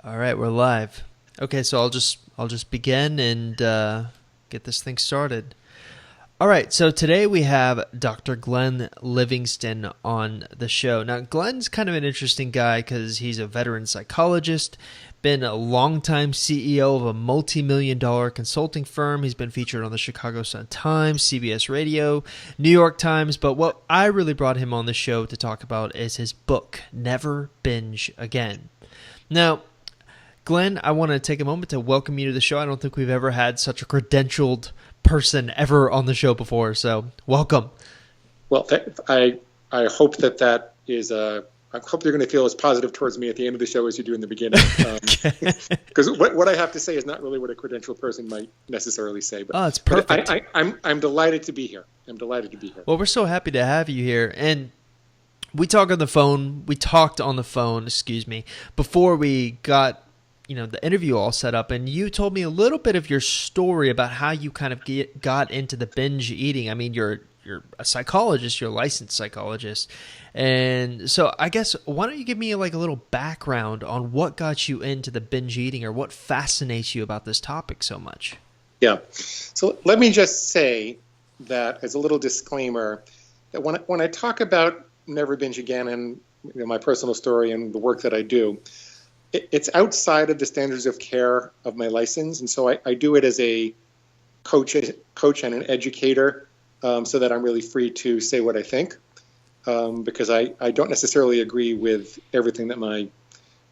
All right, we're live. Okay, so I'll just begin and get this thing started. All right, so today we have Dr. Glenn Livingston on the show. Now, Glenn's kind of an interesting guy because he's a veteran psychologist, been a longtime CEO of a multi-million-dollar consulting firm. He's been featured on the Chicago Sun-Times, CBS Radio, New York Times. But what I really brought him on the show to talk about is his book, Never Binge Again. Now, Glenn, I want to take a moment to welcome you to the show. I don't think we've ever had such a credentialed person ever on the show before, so welcome. Well, I hope that is I hope you're going to feel as positive towards me at the end of the show as you do in the beginning. Because what I have to say is not really what a credentialed person might necessarily say. But, it's perfect. But I'm delighted to be here. I'm delighted to be here. Well, we're so happy to have you here, and we talked on the phone. Before we got the interview all set up, and you told me a little bit of your story about how you kind of got into the binge eating. I mean, you're a psychologist, you're a licensed psychologist, and so I guess why don't you give me like a little background on what got you into the binge eating, or what fascinates you about this topic so much? Yeah, so let me just say that as a little disclaimer, that when I talk about Never Binge Again and my personal story and the work that I do, it's outside of the standards of care of my license, and so I do it as a coach and an educator, so that I'm really free to say what I think, because I don't necessarily agree with everything that my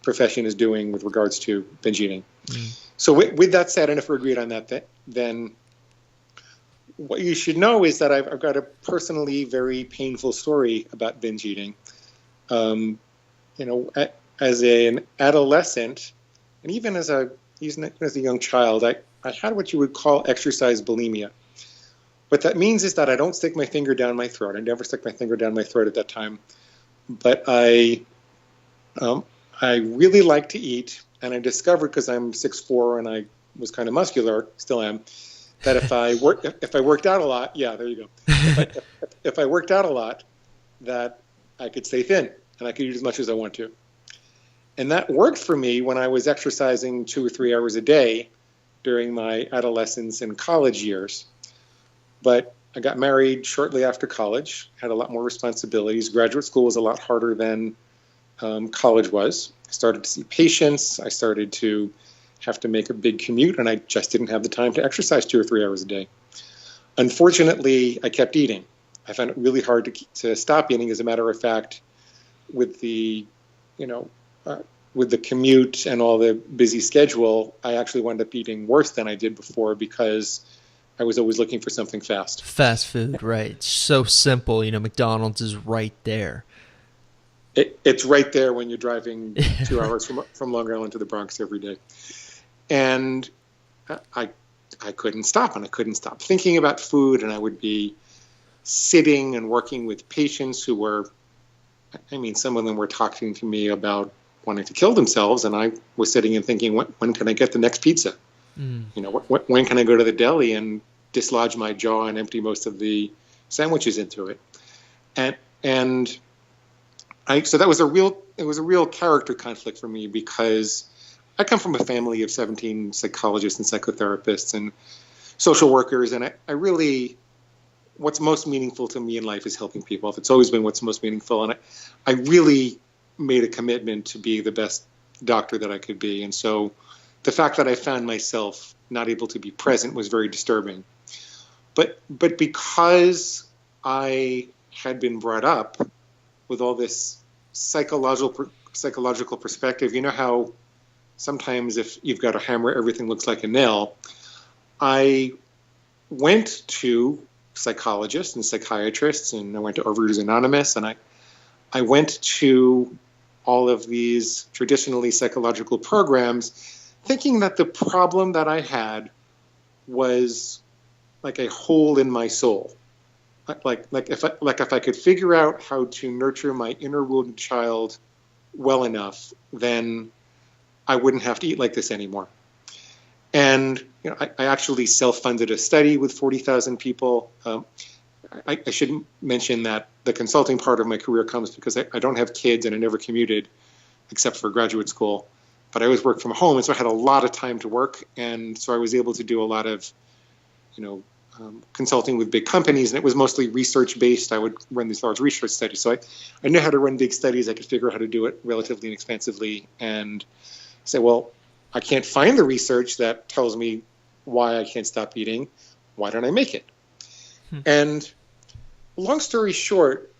profession is doing with regards to binge eating. So with that said, and if we're agreed on that, then what you should know is that I've got a personally very painful story about binge eating. As an adolescent, and even as a young child, I had what you would call exercise bulimia. What that means is that I don't stick my finger down my throat. I never stuck my finger down my throat at that time. But I really like to eat, and I discovered, because I'm 6'4" and I was kind of muscular, still am, that if I worked out a lot, yeah, there you go. If I worked out a lot, that I could stay thin and I could eat as much as I want to. And that worked for me when I was exercising 2 or 3 hours a day during my adolescence and college years. But I got married shortly after college, had a lot more responsibilities. Graduate school was a lot harder than college was. I started to see patients. I started to have to make a big commute, and I just didn't have the time to exercise 2 or 3 hours a day. Unfortunately, I kept eating. I found it really hard to stop eating. As a matter of fact, with the commute and all the busy schedule, I actually wound up eating worse than I did before, because I was always looking for something fast. Fast food, right? So simple. McDonald's is right there. It's right there when you're driving 2 hours from Long Island to the Bronx every day. And I couldn't stop, and I couldn't stop thinking about food, and I would be sitting and working with patients who were, some of them were talking to me about wanting to kill themselves, and I was sitting and thinking, when can I get the next pizza? When can I go to the deli and dislodge my jaw and empty most of the sandwiches into it? So that was a real character conflict for me, because I come from a family of 17 psychologists and psychotherapists and social workers, and I really, what's most meaningful to me in life is helping people. It's always been what's most meaningful, and I really made a commitment to be the best doctor that I could be. And so the fact that I found myself not able to be present was very disturbing. But because I had been brought up with all this psychological perspective, you know how sometimes if you've got a hammer, everything looks like a nail. I went to psychologists and psychiatrists, and I went to Overeaters Anonymous, and I went to all of these traditionally psychological programs, thinking that the problem that I had was like a hole in my soul. Like if I could figure out how to nurture my inner wounded child well enough, then I wouldn't have to eat like this anymore. And I actually self-funded a study with 40,000 people. I should mention that the consulting part of my career comes because I don't have kids and I never commuted except for graduate school. but I always worked from home, and so I had a lot of time to work, and so I was able to do a lot of, consulting with big companies, and it was mostly research-based. I would run these large research studies, so I knew how to run big studies. I could figure out how to do it relatively inexpensively, and say, well, I can't find the research that tells me why I can't stop eating. Why don't I make it? And long story short,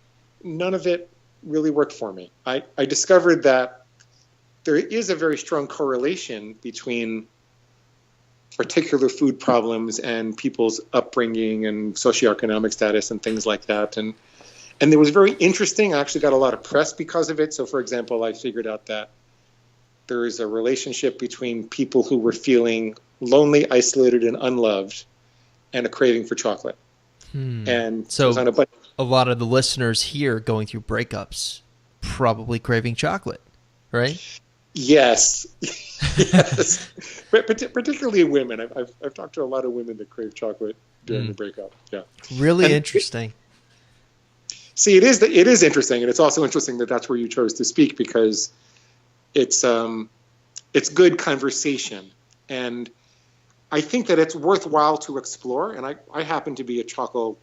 none of it really worked for me. I discovered that there is a very strong correlation between particular food problems and people's upbringing and socioeconomic status and things like that. And it was very interesting. I actually got a lot of press because of it. So, for example, I figured out that there is a relationship between people who were feeling lonely, isolated, and unloved, and a craving for chocolate. And so a lot of the listeners here going through breakups probably craving chocolate, right? Yes. Yes. But particularly women. I've talked to a lot of women that crave chocolate during the breakup. Yeah. Really interesting. See, it is interesting, and it's also interesting that that's where you chose to speak, because it's good conversation, and I think that it's worthwhile to explore. And I happen to be a chocolate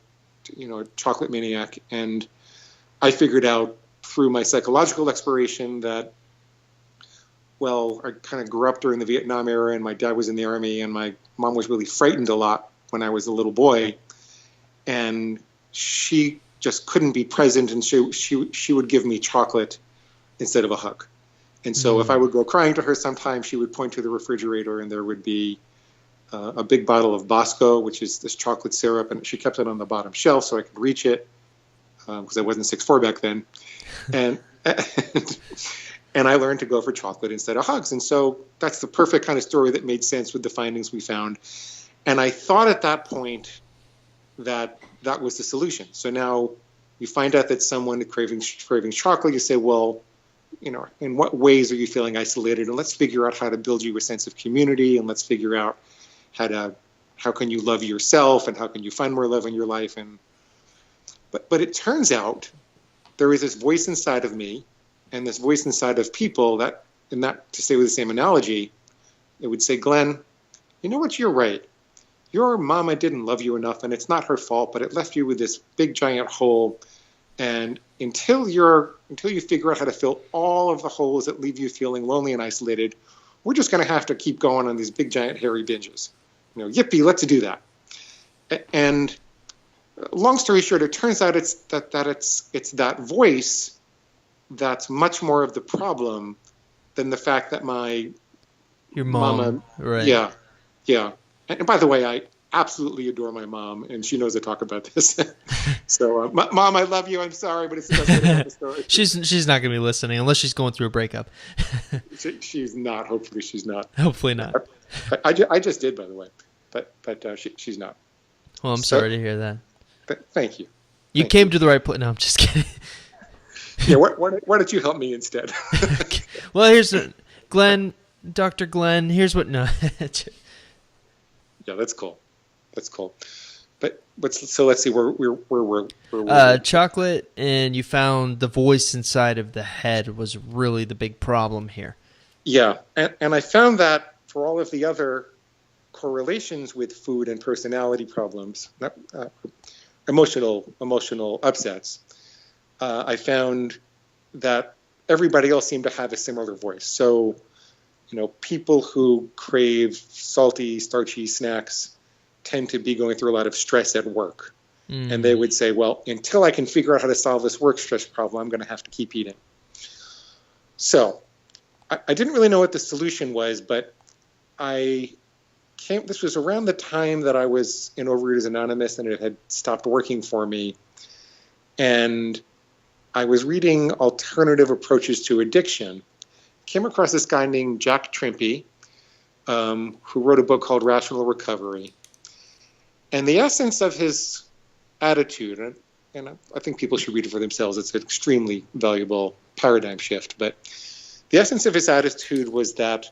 maniac, and I figured out through my psychological exploration that, well, I kind of grew up during the Vietnam era, and my dad was in the Army, and my mom was really frightened a lot when I was a little boy, and she just couldn't be present, and she would give me chocolate instead of a hug. And so if I would go crying to her sometimes, she would point to the refrigerator, and there would be a big bottle of Bosco, which is this chocolate syrup, and she kept it on the bottom shelf so I could reach it, because I wasn't 6'4" back then. And I learned to go for chocolate instead of hugs. And so that's the perfect kind of story that made sense with the findings we found. And I thought at that point that that was the solution. So now you find out that someone craving chocolate, you say, well, in what ways are you feeling isolated? And let's figure out how to build you a sense of community, and let's figure out how can you love yourself, and how can you find more love in your life. But it turns out there is this voice inside of me, and this voice inside of people that, to stay with the same analogy, it would say, Glenn, you know what, you're right. Your mama didn't love you enough, and it's not her fault, but it left you with this big giant hole. And until you figure out how to fill all of the holes that leave you feeling lonely and isolated, we're just going to have to keep going on these big giant hairy binges. Yippee, let's do that. And long story short, it turns out it's that voice that's much more of the problem than the fact that your mom, mama, right? Yeah. And by the way, I absolutely adore my mom, and she knows I talk about this. So, Mom, I love you. I'm sorry, but it's the best way to tell the story. She's not going to be listening unless she's going through a breakup. She's not. Hopefully, she's not. Hopefully not. I just did, by the way, but she's not. Well, I'm sorry to hear that. Thank you. You came to the right place. No, I'm just kidding. Yeah, why don't you help me instead? Well, here's Dr. Glenn. Here's what. No. Yeah, that's cool. But so let's see where we're chocolate, and you found the voice inside of the head was really the big problem here. Yeah, and I found that for all of the other correlations with food and personality problems, emotional upsets, I found that everybody else seemed to have a similar voice. So, people who crave salty, starchy snacks tend to be going through a lot of stress at work. And they would say, well, until I can figure out how to solve this work stress problem, I'm going to have to keep eating. So I didn't really know what the solution was, but this was around the time that I was in Overeaters Anonymous, and it had stopped working for me. And I was reading alternative approaches to addiction. Came across this guy named Jack Trimpey, who wrote a book called Rational Recovery. And the essence of his attitude, and I think people should read it for themselves, it's an extremely valuable paradigm shift, but the essence of his attitude was that,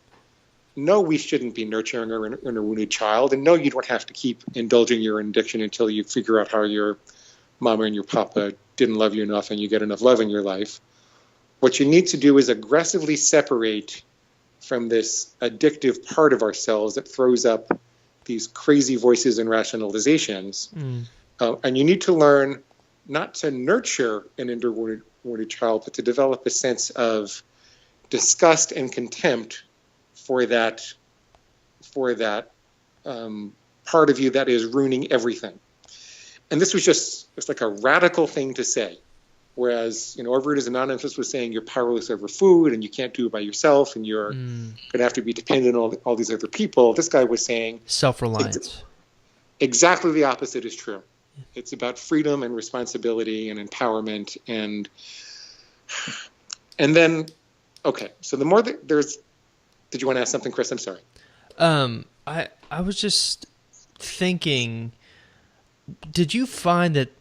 no, we shouldn't be nurturing a wounded child, and no, you don't have to keep indulging your addiction until you figure out how your mama and your papa didn't love you enough and you get enough love in your life. What you need to do is aggressively separate from this addictive part of ourselves that throws up these crazy voices and rationalizations. And you need to learn not to nurture an inner wounded child, but to develop a sense of disgust and contempt for that part of you that is ruining everything. And this was it's like a radical thing to say. Whereas, Overeaters Anonymous was saying you're powerless over food and you can't do it by yourself and you're going to have to be dependent on all these other people. This guy was saying self-reliance. Exactly the opposite is true. It's about freedom and responsibility and empowerment. And then, okay, so the more that there's, did you want to ask something, Chris? I'm sorry. I was just thinking, did you find that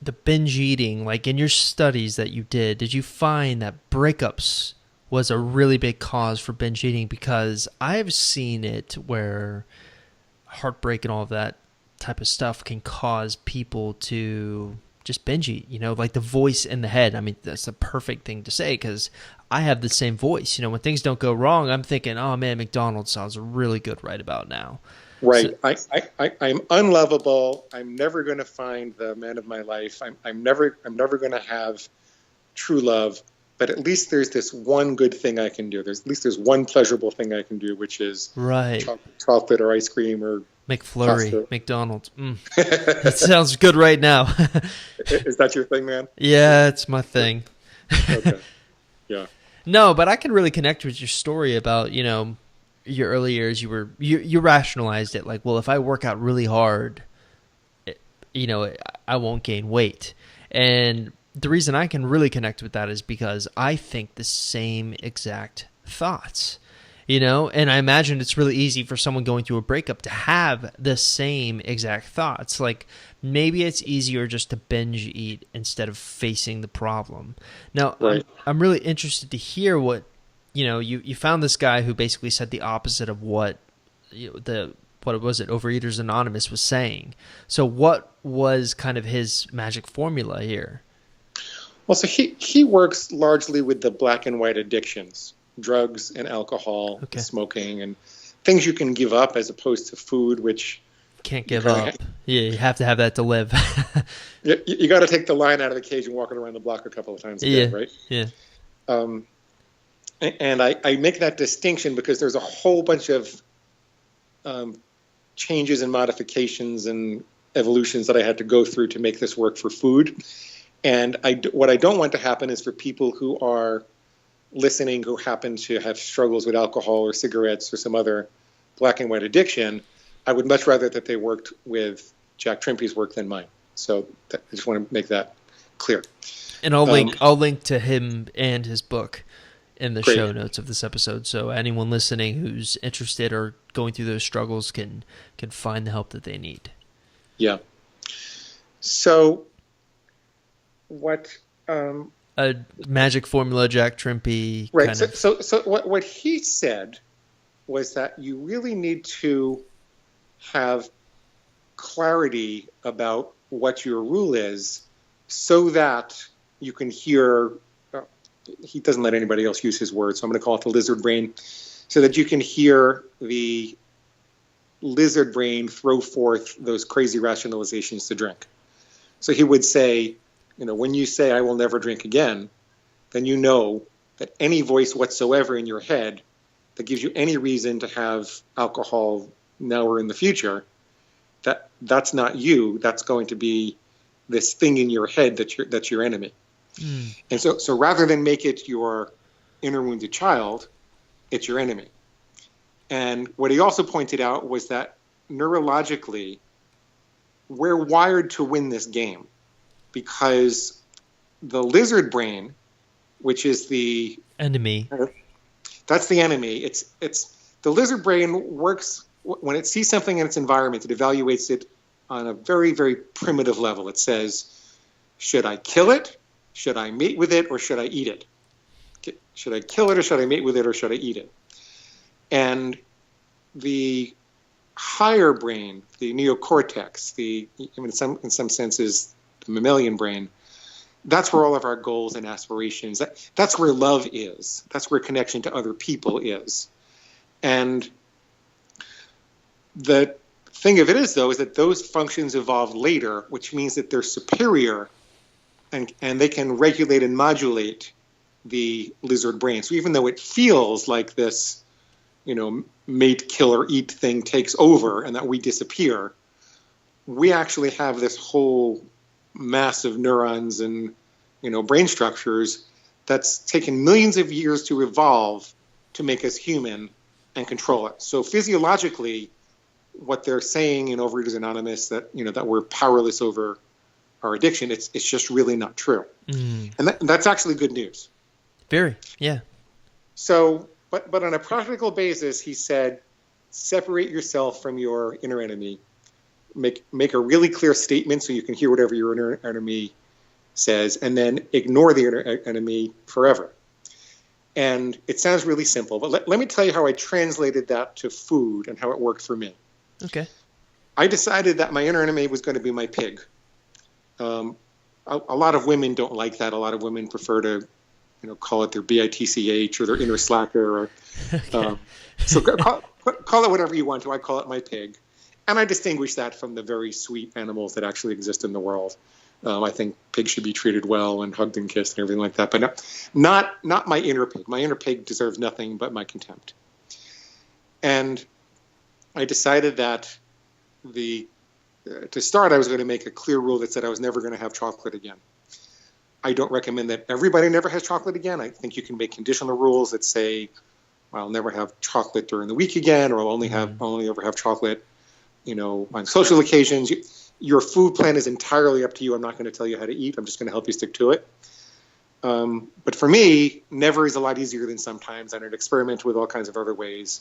the binge eating, like in your studies that you did you find that breakups was a really big cause for binge eating? Because I've seen it where heartbreak and all of that type of stuff can cause people to just binge eat, like the voice in the head. I mean, that's the perfect thing to say because I have the same voice. When things don't go wrong, I'm thinking, oh man, McDonald's sounds really good right about now. Right. So, I'm unlovable. I'm never going to find the man of my life. I'm never going to have true love. But at least there's this one good thing I can do. At least there's one pleasurable thing I can do, which is chocolate or ice cream or McFlurry, pasta. McDonald's. That sounds good right now. Is that your thing, man? Yeah, it's my thing. Okay. Yeah. No, but I can really connect with your story about, your early years. You rationalized it like, well, if I work out really hard, I won't gain weight. And the reason I can really connect with that is because I think the same exact thoughts, and I imagine it's really easy for someone going through a breakup to have the same exact thoughts. Like maybe it's easier just to binge eat instead of facing the problem. Now, right. I'm really interested to hear what, you found this guy who basically said the opposite of what what was it, Overeaters Anonymous was saying. So what was kind of his magic formula here? Well, so he works largely with the black and white addictions, drugs and alcohol, smoking, and things you can give up as opposed to food, which can't give up. Yeah, you have to have that to live. you got to take the lion out of the cage and walk it around the block a couple of times a day, right? Yeah. And I make that distinction because there's a whole bunch of changes and modifications and evolutions that I had to go through to make this work for food. And what I don't want to happen is for people who are listening who happen to have struggles with alcohol or cigarettes or some other black and white addiction, I would much rather that they worked with Jack Trimpe's work than mine. So I just want to make that clear. And I'll link to him and his book in the show notes of this episode, so anyone listening who's interested or going through those struggles can find the help that they need. Yeah. So what a magic formula, Jack Trimpe. Right. So what he said was that you really need to have clarity about what your rule is so that you can hear, he doesn't let anybody else use his word, so I'm going to call it the lizard brain, so that you can hear the lizard brain throw forth those crazy rationalizations to drink. So he would say, when you say, I will never drink again, then you know that any voice whatsoever in your head that gives you any reason to have alcohol now or in the future, that's not you. That's going to be this thing in your head that's your enemy. Mm. And so rather than make it your inner wounded child, it's your enemy. And what he also pointed out was that neurologically, we're wired to win this game because the lizard brain, which is the enemy, that's the enemy. It's the lizard brain works when it sees something in its environment. It evaluates it on a very, very primitive level. It says, should I kill it? Should I mate with it? Or should I eat it? Should I kill it? Or should I mate with it? Or should I eat it? And the higher brain, the neocortex, in some senses, the mammalian brain, that's where all of our goals and aspirations, that's where love is. That's where connection to other people is. And the thing of it is, though, is that those functions evolved later, which means that they're superior, and they can regulate and modulate the lizard brain. So even though it feels like this, mate, kill, or eat thing takes over and that we disappear, we actually have this whole mass of neurons and, brain structures that's taken millions of years to evolve to make us human and control it. So physiologically, what they're saying in Overeaters Anonymous, that that we're powerless over our addiction, it's just really not true. And that's actually good news. Very, yeah. So, but on a practical basis, he said, separate yourself from your inner enemy. Make a really clear statement so you can hear whatever your inner enemy says, and then ignore the inner enemy forever. And it sounds really simple, but let me tell you how I translated that to food and how it worked for me. Okay. I decided that my inner enemy was going to be my pig. A lot of women don't like that. A lot of women prefer to, call it their bitch or their inner slacker. Or, Okay. So call it whatever you want to. I call it my pig. And I distinguish that from the very sweet animals that actually exist in the world. I think pigs should be treated well and hugged and kissed and everything like that. But not my inner pig. My inner pig deserves nothing but my contempt. And I decided that to start, I was going to make a clear rule that said I was never going to have chocolate again. I don't recommend that everybody never has chocolate again. I think you can make conditional rules that say, well, I'll never have chocolate during the week again, or I'll only ever have chocolate, on social occasions. Your food plan is entirely up to you. I'm not going to tell you how to eat. I'm just going to help you stick to it. But for me, never is a lot easier than sometimes. And I'd experiment with all kinds of other ways.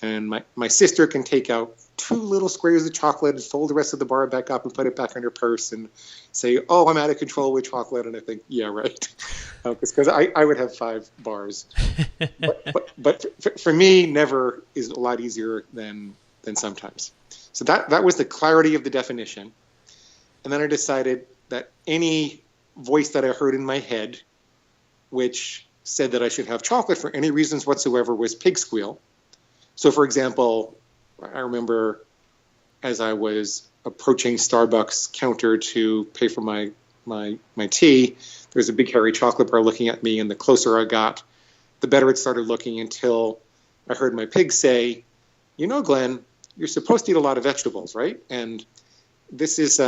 And my sister can take out 2 little squares of chocolate and fold the rest of the bar back up and put it back in her purse and say, oh, I'm out of control with chocolate. And I think, yeah, right. Because I would have 5 bars. but for me, never is a lot easier than sometimes. So that was the clarity of the definition. And then I decided that any voice that I heard in my head, which said that I should have chocolate for any reasons whatsoever, was pig squeal. So, for example, I remember as I was approaching Starbucks counter to pay for my tea, there was a big hairy chocolate bar looking at me, and the closer I got, the better it started looking, until I heard my pig say, Glenn, you're supposed to eat a lot of vegetables, right? And this is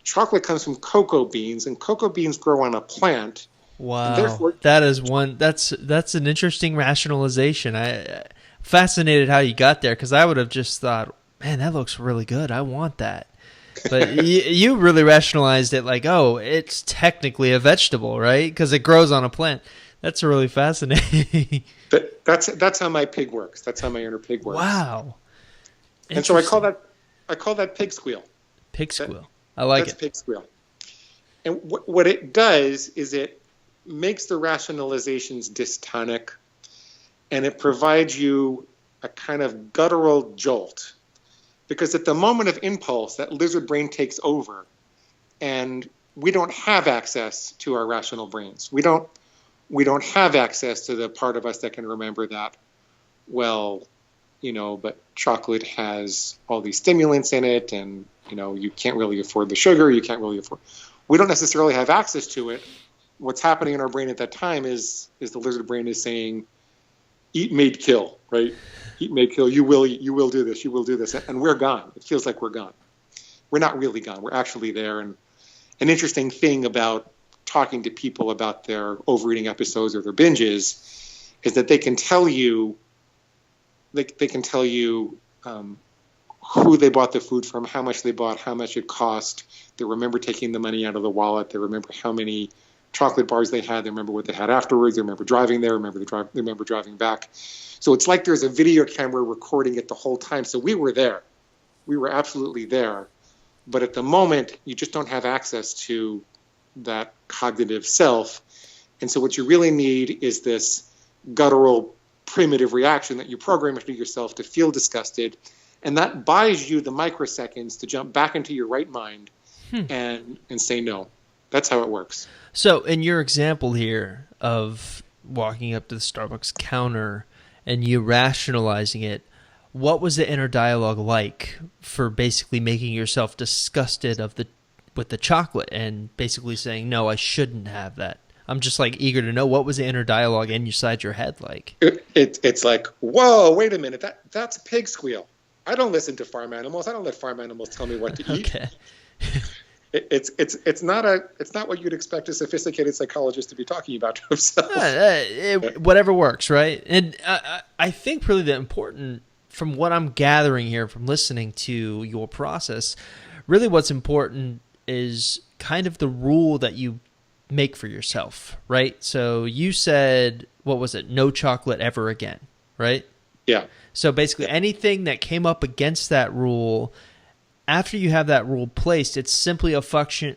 chocolate comes from cocoa beans, and cocoa beans grow on a plant. Wow, therefore, that's an interesting rationalization. I fascinated how you got there, because I would have just thought, man, that looks really good. I want that. But you really rationalized it like, oh, it's technically a vegetable, right? Because it grows on a plant. That's really fascinating. That's how my pig works. That's how my inner pig works. Wow. And so I call that pig squeal. Pig squeal. I like it. That's pig squeal. And what it does is it makes the rationalizations dystonic, and it provides you a kind of guttural jolt. Because at the moment of impulse, that lizard brain takes over, and we don't have access to our rational brains. We don't have access to the part of us that can remember that, well, but chocolate has all these stimulants in it, and, you can't really afford the sugar, we don't necessarily have access to it. What's happening in our brain at that time is the lizard brain is saying, eat, mate, kill, right? Eat, mate, kill, you will do this, and we're gone. It feels like we're gone. We're not really gone. We're actually there. And an interesting thing about talking to people about their overeating episodes or their binges is that they can tell you who they bought the food from, how much they bought, how much it cost. They remember taking the money out of the wallet. They remember how many chocolate bars they had. They remember what they had afterwards. They remember driving there. They remember driving back. So it's like there's a video camera recording it the whole time. So we were there. We were absolutely there. But at the moment, you just don't have access to that cognitive self. And so what you really need is this guttural primitive reaction that you program into yourself to feel disgusted. And that buys you the microseconds to jump back into your right mind and say no. That's how it works. So in your example here of walking up to the Starbucks counter and you rationalizing it, what was the inner dialogue like for basically making yourself disgusted with the chocolate and basically saying, no, I shouldn't have that? I'm just like eager to know, what was the inner dialogue inside your head like? It's like, whoa, wait a minute, that's a pig squeal. I don't listen to farm animals. I don't let farm animals tell me what to eat. Okay. It's not what you'd expect a sophisticated psychologist to be talking about to himself. Whatever works, right? And I think really the important, from what I'm gathering here from listening to your process, really what's important is kind of the rule that you make for yourself, right? So you said, what was it? No chocolate ever again, right? Yeah. So basically anything that came up against that rule, after you have that rule placed, it's simply a function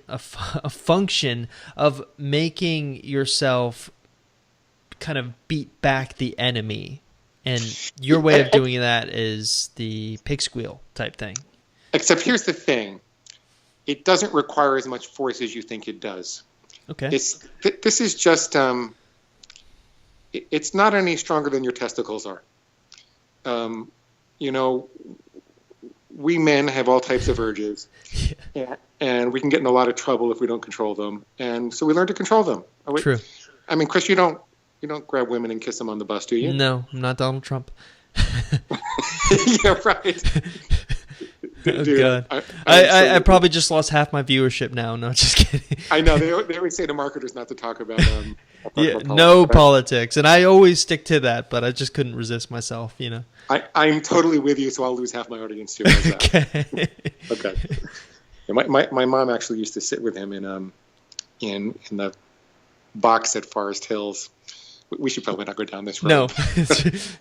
of making yourself kind of beat back the enemy. And your way of doing that is the pig squeal type thing. Except here's the thing. It doesn't require as much force as you think it does. Okay. This is just, it's not any stronger than your testicles are. We men have all types of urges, and we can get in a lot of trouble if we don't control them. And so we learn to control them. True. I mean, Chris, you don't grab women and kiss them on the bus, do you? No, I'm not Donald Trump. Yeah, right. Oh, God. I probably just lost half my viewership now. No, just kidding. I know. They always say to marketers not to talk about politics. And I always stick to that, but I just couldn't resist myself, I'm totally with you, so I'll lose half my audience too. Okay. Okay. Yeah, my mom actually used to sit with him in the box at Forest Hills. We should probably not go down this road. No.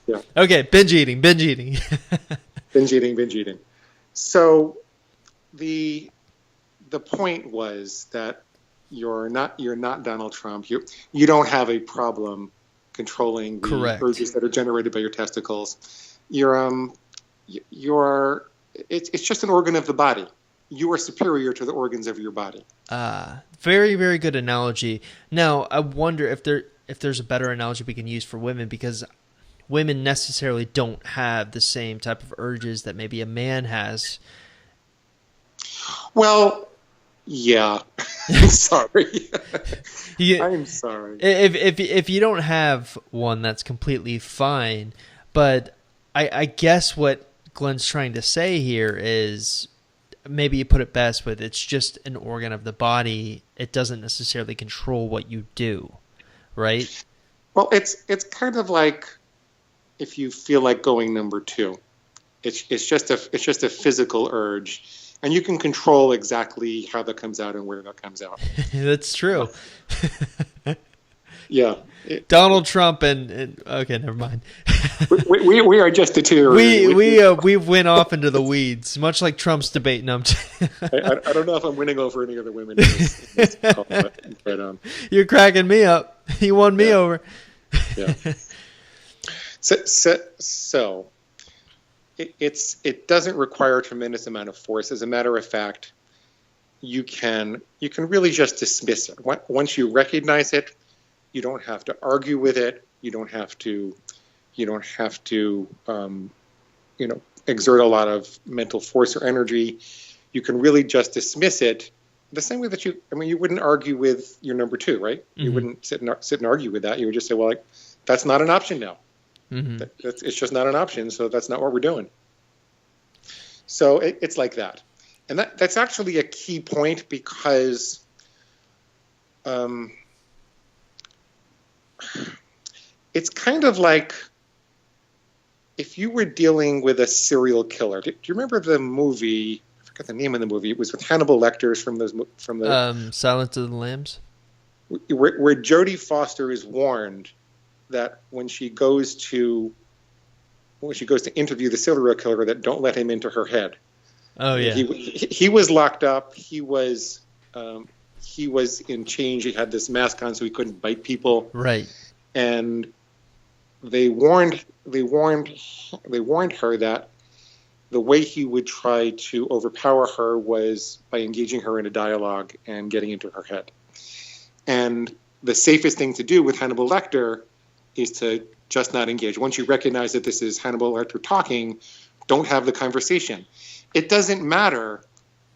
Yeah. Okay, binge eating. Binge eating. So the point was that you're not Donald Trump. You don't have a problem controlling the urges that are generated by your testicles. It's just an organ of the body. You are superior to the organs of your body. Very, very good analogy. Now, I wonder if there's a better analogy we can use for women, because women necessarily don't have the same type of urges that maybe a man has. Well, yeah. I'm sorry. I'm sorry. If you don't have one, that's completely fine. But I guess what Glenn's trying to say here is, maybe you put it best with, it's just an organ of the body. It doesn't necessarily control what you do, right? Well, it's kind of like if you feel like going number 2. It's just a physical urge, and you can control exactly how that comes out and where that comes out. That's true. Yeah. Donald Trump and okay, never mind. we are just deteriorating. We went off into the weeds, much like Trump's debate. No, I don't know if I'm winning over any other women. In this call, but you're cracking me up. You won me over. Yeah. So it doesn't require a tremendous amount of force. As a matter of fact, you can really just dismiss it. Once you recognize it, you don't have to argue with it. You don't have to exert a lot of mental force or energy. You can really just dismiss it the same way that you wouldn't argue with your number 2, right? Mm-hmm. You wouldn't sit and argue with that. You would just say, well, that's not an option now. Mm-hmm. It's just not an option, so that's not what we're doing. So it's like that. And that's actually a key point, because it's kind of like if you were dealing with a serial killer. Do you remember the movie? I forgot the name of the movie. It was with Hannibal Lecter from the Silence of the Lambs, where Jodie Foster is warned that when she goes to interview the serial killer, that don't let him into her head. Oh yeah. He was locked up. He was in chains. He had this mask on so he couldn't bite people. Right. And they warned her that the way he would try to overpower her was by engaging her in a dialogue and getting into her head. And the safest thing to do with Hannibal Lecter is to just not engage. Once you recognize that this is Hannibal Lecter talking, don't have the conversation. It doesn't matter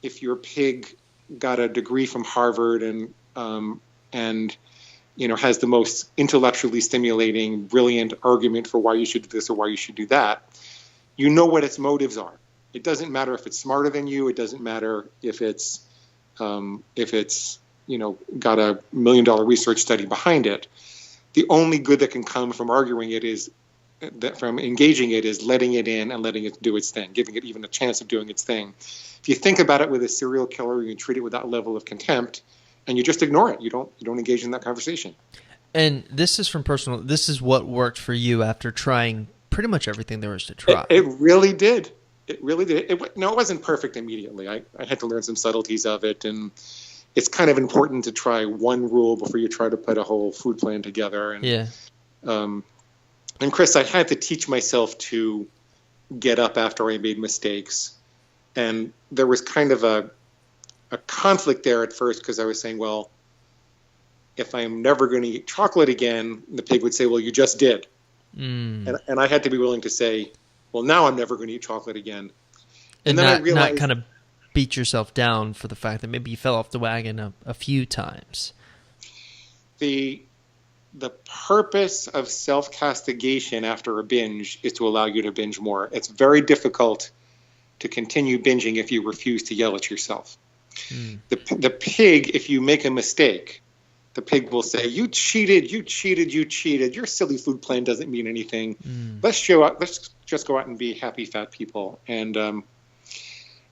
if your pig got a degree from Harvard and has the most intellectually stimulating, brilliant argument for why you should do this or why you should do that. You know what its motives are. It doesn't matter if it's smarter than you. It doesn't matter if it's got $1 million research study behind it. The only good that can come from arguing it from engaging it is letting it in and letting it do its thing, giving it even a chance of doing its thing. If you think about it with a serial killer, you treat it with that level of contempt, and you just ignore it. You don't engage in that conversation. And this is this is what worked for you after trying pretty much everything there was to try. It really did. It really did. It wasn't perfect immediately. I had to learn some subtleties of it, and it's kind of important to try one rule before you try to put a whole food plan together. And, yeah. And Chris, I had to teach myself to get up after I made mistakes. And there was kind of a conflict there at first because I was saying, well, if I'm never going to eat chocolate again, the pig would say, well, you just did. And I had to be willing to say, well, now I'm never going to eat chocolate again. And then I realized, not kind of beat yourself down for the fact that maybe you fell off the wagon a few times. The purpose of self-castigation after a binge is to allow you to binge more. It's very difficult to continue binging if you refuse to yell at yourself. The pig, if you make a mistake, the pig will say, you cheated. Your silly food plan doesn't mean anything. Let's just go out and be happy fat people. And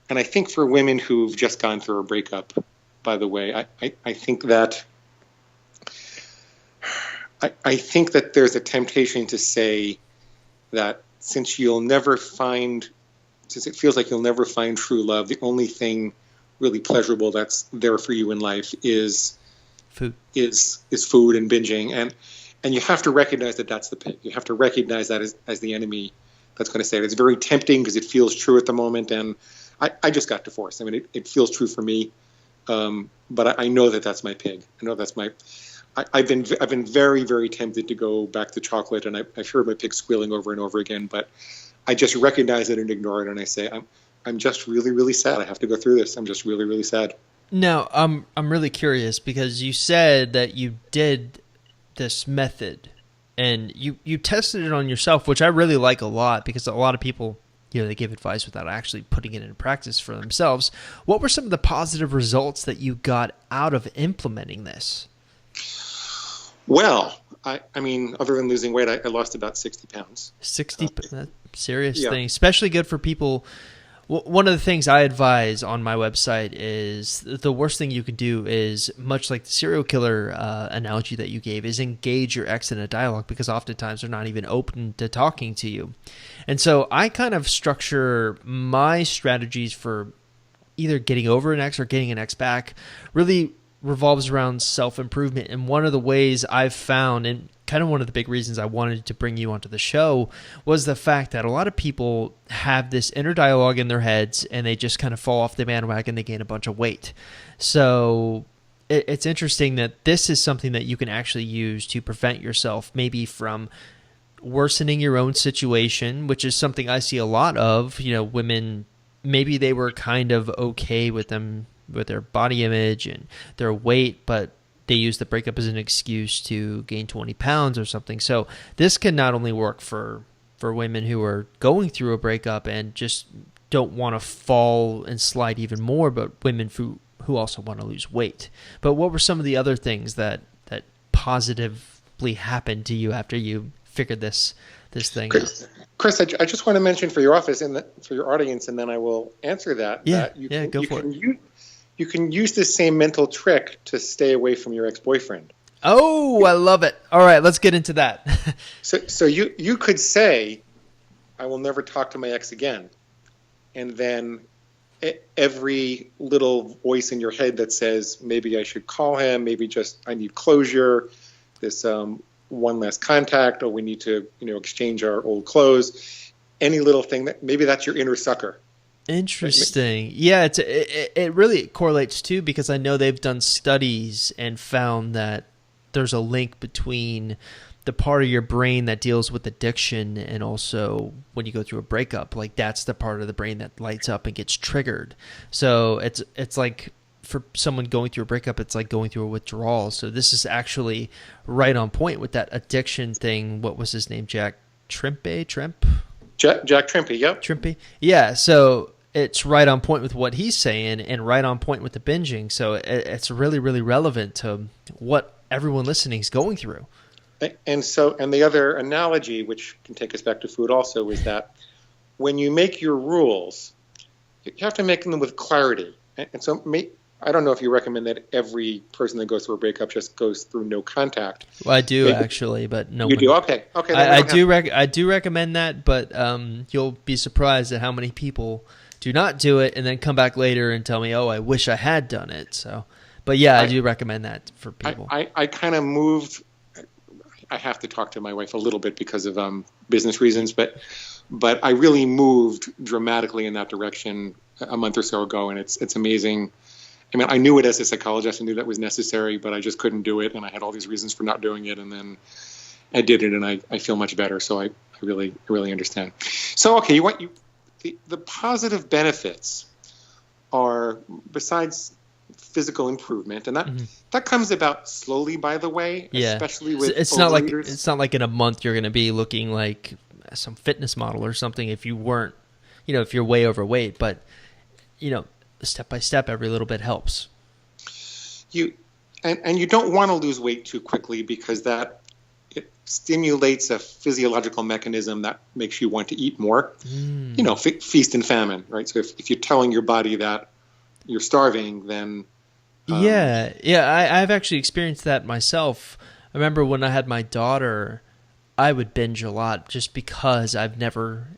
I think for women who've just gone through a breakup, by the way, I think that there's a temptation to say that since it feels like you'll never find true love, the only thing really pleasurable that's there for you in life is food, is food and binging. And you have to recognize that that's the pig. You have to recognize that as the enemy that's going to say it. It's very tempting because it feels true at the moment. And I just got divorced. I mean, it feels true for me. But I know that that's my pig. I know that's I've been very, very tempted to go back to chocolate, and I've heard my pig squealing over and over again. But I just recognize it and ignore it, and I say, I'm just really, really sad. I have to go through this. I'm just really, really sad. Now, I'm really curious because you said that you did this method, and you tested it on yourself, which I really like a lot because a lot of people, they give advice without actually putting it into practice for themselves. What were some of the positive results that you got out of implementing this? Well, I mean, other than losing weight, I lost about 60 pounds. 60, that's serious thing, especially good for people. One of the things I advise on my website is the worst thing you could do is, much like the serial killer analogy that you gave, is engage your ex in a dialogue because oftentimes they're not even open to talking to you. And so I kind of structure my strategies for either getting over an ex or getting an ex back really revolves around self-improvement. And one of the ways I've found, and kind of one of the big reasons I wanted to bring you onto the show, was the fact that a lot of people have this inner dialogue in their heads and they just kind of fall off the bandwagon. They gain a bunch of weight. So it's interesting that this is something that you can actually use to prevent yourself maybe from worsening your own situation, which is something I see a lot of. Women, maybe they were kind of okay with their body image and their weight, but they use the breakup as an excuse to gain 20 pounds or something. So this can not only work for women who are going through a breakup and just don't want to fall and slide even more, but women who also want to lose weight. But what were some of the other things that positively happened to you after you figured this thing out? Chris, I just want to mention for your office and for your audience, and then I will answer that. Go for it. You can use this same mental trick to stay away from your ex-boyfriend. Oh, I love it. All right, let's get into that. So you could say, I will never talk to my ex again. And then every little voice in your head that says, maybe I should call him, maybe just I need closure, this one last contact, or we need to exchange our old clothes, any little thing, that maybe that's your inner sucker. Interesting. Yeah, it really correlates too, because I know they've done studies and found that there's a link between the part of your brain that deals with addiction, and also when you go through a breakup, like that's the part of the brain that lights up and gets triggered. So it's like for someone going through a breakup, it's like going through a withdrawal. So this is actually right on point with that addiction thing. What was his name? Jack Trimpe? Jack Trimpe, yep. Trimpe? Yeah, so it's right on point with what he's saying and right on point with the binging. So it's really, really relevant to what everyone listening is going through. And the other analogy, which can take us back to food also, is that when you make your rules, you have to make them with clarity. And so I don't know if you recommend that every person that goes through a breakup just goes through no contact. Well, I do actually, but no. You do? Okay. I do recommend that, but you'll be surprised at how many people do not do it and then come back later and tell me, "Oh, I wish I had done it." So, but yeah, I do recommend that for people. I kind of moved. I have to talk to my wife a little bit because of business reasons, but I really moved dramatically in that direction a month or so ago, and it's amazing. I mean, I knew it as a psychologist. I knew that was necessary, but I just couldn't do it, and I had all these reasons for not doing it, and then I did it, and I feel much better. So I really understand. So okay, the positive benefits are, besides physical improvement, and that comes about slowly, by the way. Yeah, especially with it's not like in a month you're going to be looking like some fitness model or something if you weren't, if you're way overweight. But step by step, every little bit helps. You don't want to lose weight too quickly because it stimulates a physiological mechanism that makes you want to eat more. Feast and famine, right? So if you're telling your body that you're starving, then I've actually experienced that myself. I remember when I had my daughter, I would binge a lot just because I've never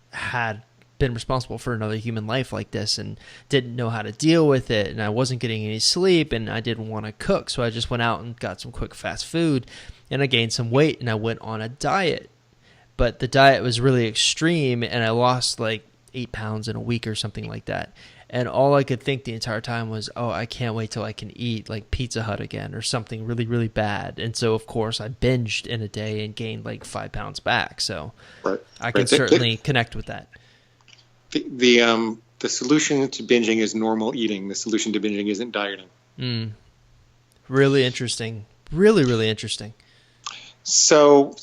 been responsible for another human life like this and didn't know how to deal with it, and I wasn't getting any sleep, and I didn't want to cook, so I just went out and got some quick fast food, and I gained some weight, and I went on a diet. But the diet was really extreme, and I lost like 8 pounds in a week or something like that. And all I could think the entire time was, oh, I can't wait till I can eat like Pizza Hut again or something really, really bad. And so, of course, I binged in a day and gained like 5 pounds back. So I can certainly connect with that. The solution to binging is normal eating. The solution to binging isn't dieting. Really interesting. Really, really interesting. So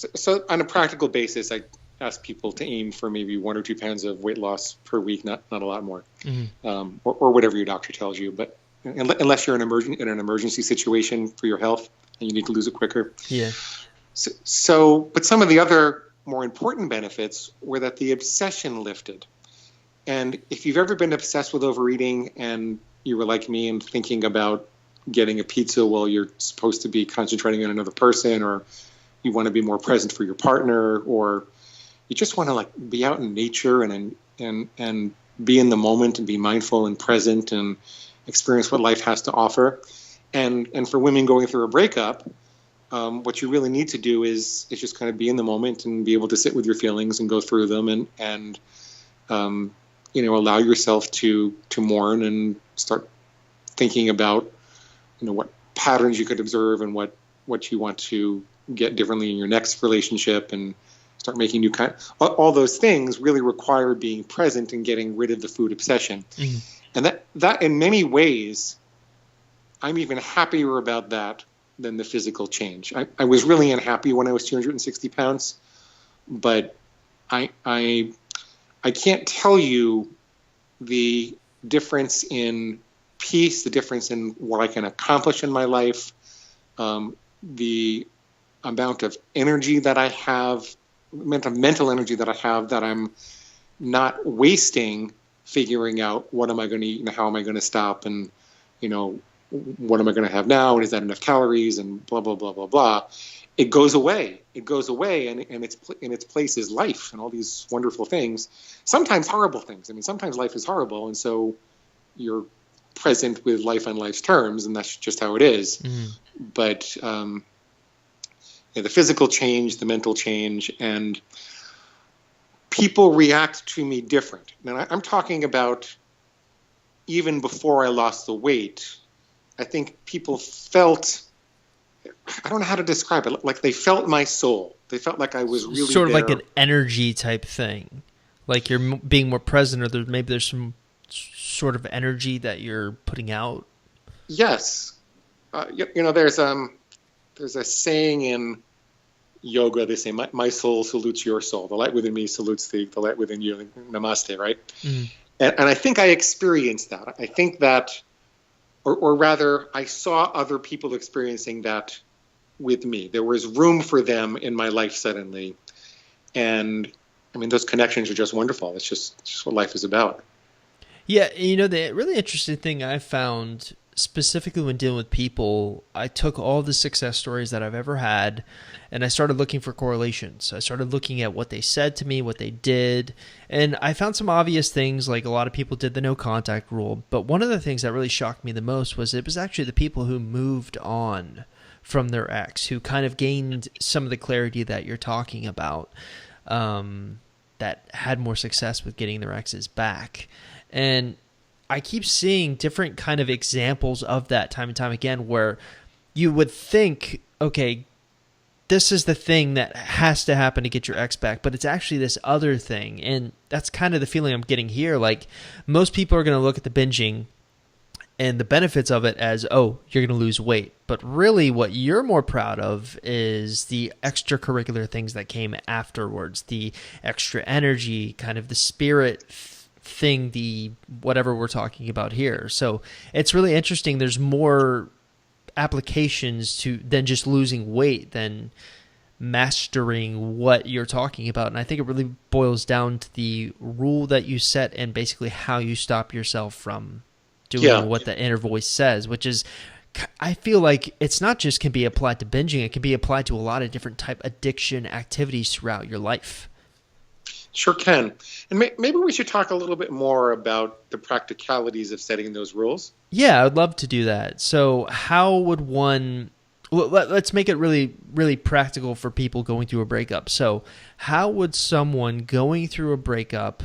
on a practical basis, I ask people to aim for maybe 1 or 2 pounds of weight loss per week, not a lot more, or whatever your doctor tells you. But unless you're in an emergency situation for your health and you need to lose it quicker. Yeah. But some of the other more important benefits were that the obsession lifted. And if you've ever been obsessed with overeating and you were like me and thinking about getting a pizza while you're supposed to be concentrating on another person, or you want to be more present for your partner, or you just want to be out in nature and be in the moment and be mindful and present and experience what life has to offer. And for women going through a breakup, what you really need to do is just kind of be in the moment and be able to sit with your feelings and go through them and allow yourself to mourn and start thinking about what patterns you could observe and what you want to get differently in your next relationship, and start making new all those things really require being present and getting rid of the food obsession. And that in many ways, I'm even happier about that than the physical change. I was really unhappy when I was 260 pounds, but I can't tell you the difference in peace, the difference in what I can accomplish in my life, the amount of energy that I have, mental energy that I have, that I'm not wasting figuring out what am I going to eat and how am I going to stop, and what am I going to have now, and is that enough calories, and blah blah blah blah blah. It goes away, and its place is life and all these wonderful things. Sometimes horrible things. I mean, sometimes life is horrible, and so you're present with life on life's terms, and that's just how it is. But the physical change, the mental change, and people react to me different. Now, I'm talking about even before I lost the weight. I think people felt I don't know how to describe it. Like they felt my soul. They felt like I was really sort of there. like an energy type thing, like you're being more present, or there's some sort of energy that you're putting out. Yes. There's a saying in yoga. They say, my soul salutes your soul. The light within me salutes the light within you. Namaste, right? Mm. And I think I experienced that. I think that, or rather, I saw other people experiencing that with me. There was room for them in my life suddenly. And I mean, those connections are just wonderful. It's just what life is about. Yeah, the really interesting thing I found, specifically when dealing with people, I took all the success stories that I've ever had, and I started looking for correlations. I started looking at what they said to me, what they did, and I found some obvious things, like a lot of people did the no contact rule, but one of the things that really shocked me the most was it was actually the people who moved on from their ex, who kind of gained some of the clarity that you're talking about, that had more success with getting their exes back. And I keep seeing different kind of examples of that time and time again, where you would think, okay, this is the thing that has to happen to get your ex back, but it's actually this other thing. And that's kind of the feeling I'm getting here. Like, most people are going to look at the binging and the benefits of it as, oh, you're going to lose weight. But really what you're more proud of is the extracurricular things that came afterwards, the extra energy, kind of the spirit thing, the whatever we're talking about here. So it's really interesting. There's more applications to than just losing weight, than mastering what you're talking about. And I think it really boils down to the rule that you set and basically how you stop yourself from doing what the inner voice says, which is, I feel like it's not just can be applied to binging, it can be applied to a lot of different type addiction activities throughout your life. Sure can. And maybe we should talk a little bit more about the practicalities of setting those rules. Yeah, I'd love to do that. So how would one... let's make it really, really practical for people going through a breakup. So how would someone going through a breakup...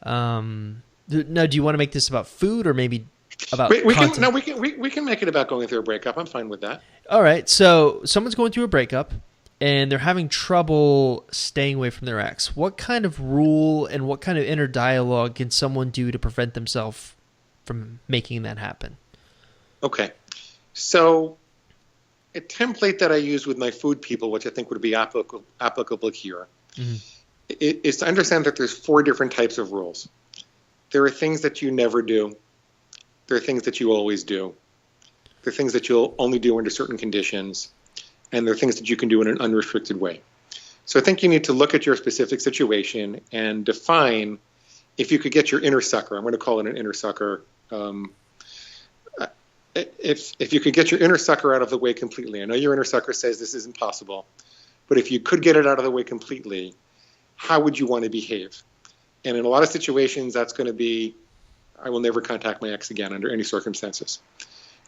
No, do you want to make this about food or maybe about we can make it about going through a breakup. I'm fine with that. All right. So someone's going through a breakup and they're having trouble staying away from their ex. What kind of rule and what kind of inner dialogue can someone do to prevent themselves from making that happen? Okay. So a template that I use with my food people, which I think would be applicable here, is to understand that there's 4 different types of rules. There are things that you never do. There are things that you always do. There are things that you'll only do under certain conditions. And there are things that you can do in an unrestricted way. So I think you need to look at your specific situation and define if you could get your inner sucker. I'm going to call it an inner sucker. If you could get your inner sucker out of the way completely. I know your inner sucker says this isn't possible. But if you could get it out of the way completely, how would you want to behave? And in a lot of situations, that's going to be, I will never contact my ex again under any circumstances.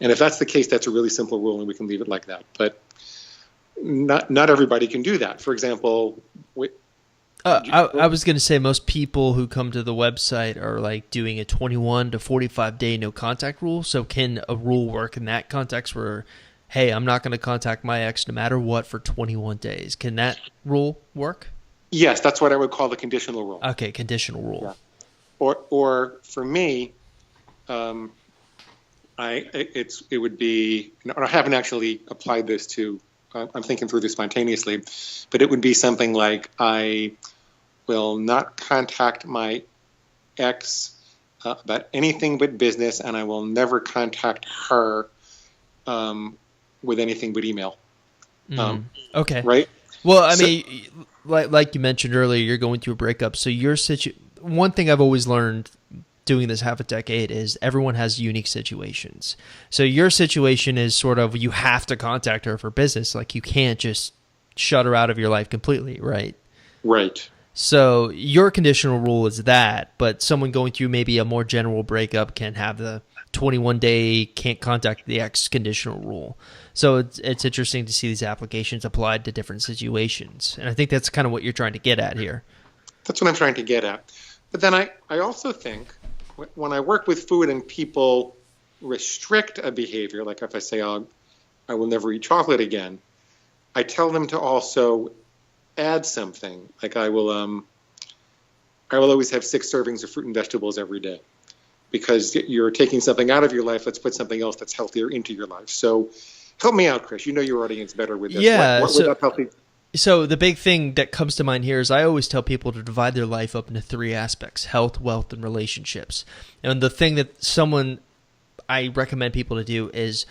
And if that's the case, that's a really simple rule, and we can leave it like that. But not everybody can do that. For example, I was going to say most people who come to the website are like doing a 21 to 45 day no contact rule. So can a rule work in that context where, hey, I'm not going to contact my ex no matter what for 21 days? Can that rule work? Yes, that's what I would call the conditional rule. Okay, conditional rule. Yeah. Or for me, it would be. I haven't actually applied this to. I'm thinking through this spontaneously, but it would be something like I will not contact my ex about anything but business, and I will never contact her with anything but email. Okay. Right. Well, I mean, like you mentioned earlier, you're going through a breakup. So one thing I've always learned doing this half a decade is everyone has unique situations. So your situation is sort of you have to contact her for business. Like you can't just shut her out of your life completely, right? Right. So your conditional rule is that, but someone going through maybe a more general breakup can have the 21-day can't contact the ex conditional rule. So it's interesting to see these applications applied to different situations. And I think that's kind of what you're trying to get at here. That's what I'm trying to get at. But then I also think when I work with food and people restrict a behavior, like if I say, I will never eat chocolate again, I tell them to also add something. Like I will always have 6 servings of fruit and vegetables every day, because you're taking something out of your life. Let's put something else that's healthier into your life. So help me out, Chris. You know your audience better with this. Yeah. What would that help you? So the big thing that comes to mind here is I always tell people to divide their life up into 3 aspects: health, wealth, and relationships. And the thing that I recommend people to do is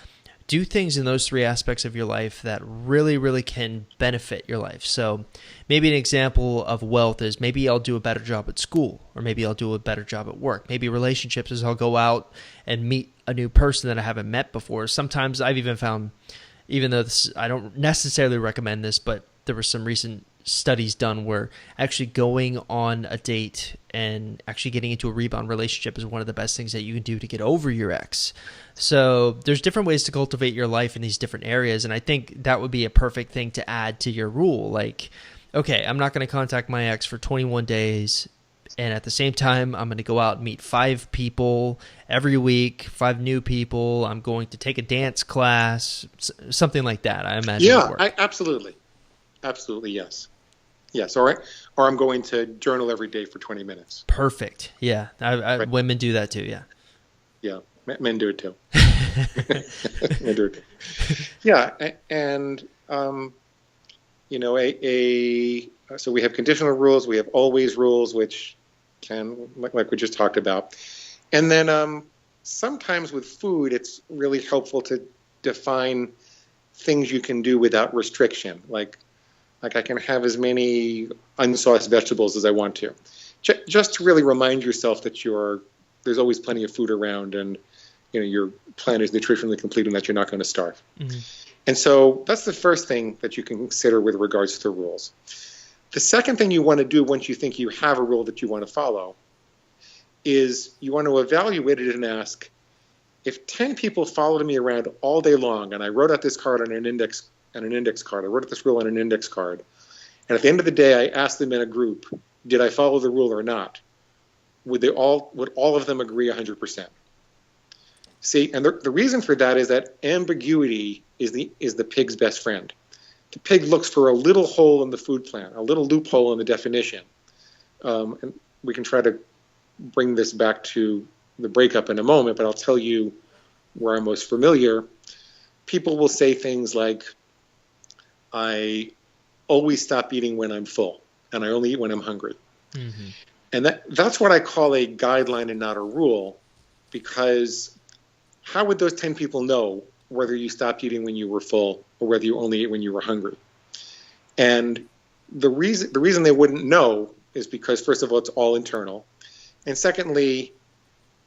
do things in those 3 aspects of your life that really, really can benefit your life. So maybe an example of wealth is maybe I'll do a better job at school, or maybe I'll do a better job at work. Maybe relationships is I'll go out and meet a new person that I haven't met before. Sometimes I've even found, even though I don't necessarily recommend this, but there were some recent studies done where actually going on a date and actually getting into a rebound relationship is one of the best things that you can do to get over your ex. So there's different ways to cultivate your life in these different areas, and I think that would be a perfect thing to add to your rule. Like, okay, I'm not going to contact my ex for 21 days, and at the same time, I'm going to go out and meet 5 people every week, 5 new people. I'm going to take a dance class, something like that. I imagine. Yeah, absolutely. Absolutely, yes. Yes, all right. Or I'm going to journal every day for 20 minutes. Perfect. Yeah. Right. Women do that too, yeah. Yeah, men do it too. Men do it too. Yeah, and, so we have conditional rules, we have always rules, which can, like we just talked about. And then sometimes with food, it's really helpful to define things you can do without restriction, like I can have as many unsauced vegetables as I want to, just to really remind yourself that there's always plenty of food around, and your plan is nutritionally complete and that you're not going to starve. Mm-hmm. And so that's the first thing that you can consider with regards to the rules. The second thing you want to do once you think you have a rule that you want to follow is you want to evaluate it and ask, if 10 people followed me around all day long and I wrote out this card on an index card. I wrote this rule on an index card. And at the end of the day, I asked them in a group, did I follow the rule or not? Would all of them agree 100%? See, and the reason for that is that ambiguity is the pig's best friend. The pig looks for a little hole in the food plan, a little loophole in the definition. And we can try to bring this back to the breakup in a moment, but I'll tell you where I'm most familiar. People will say things like, I always stop eating when I'm full, and I only eat when I'm hungry. Mm-hmm. And that's what I call a guideline and not a rule, because how would those 10 people know whether you stopped eating when you were full or whether you only ate when you were hungry? And the reason they wouldn't know is because, first of all, it's all internal. And secondly,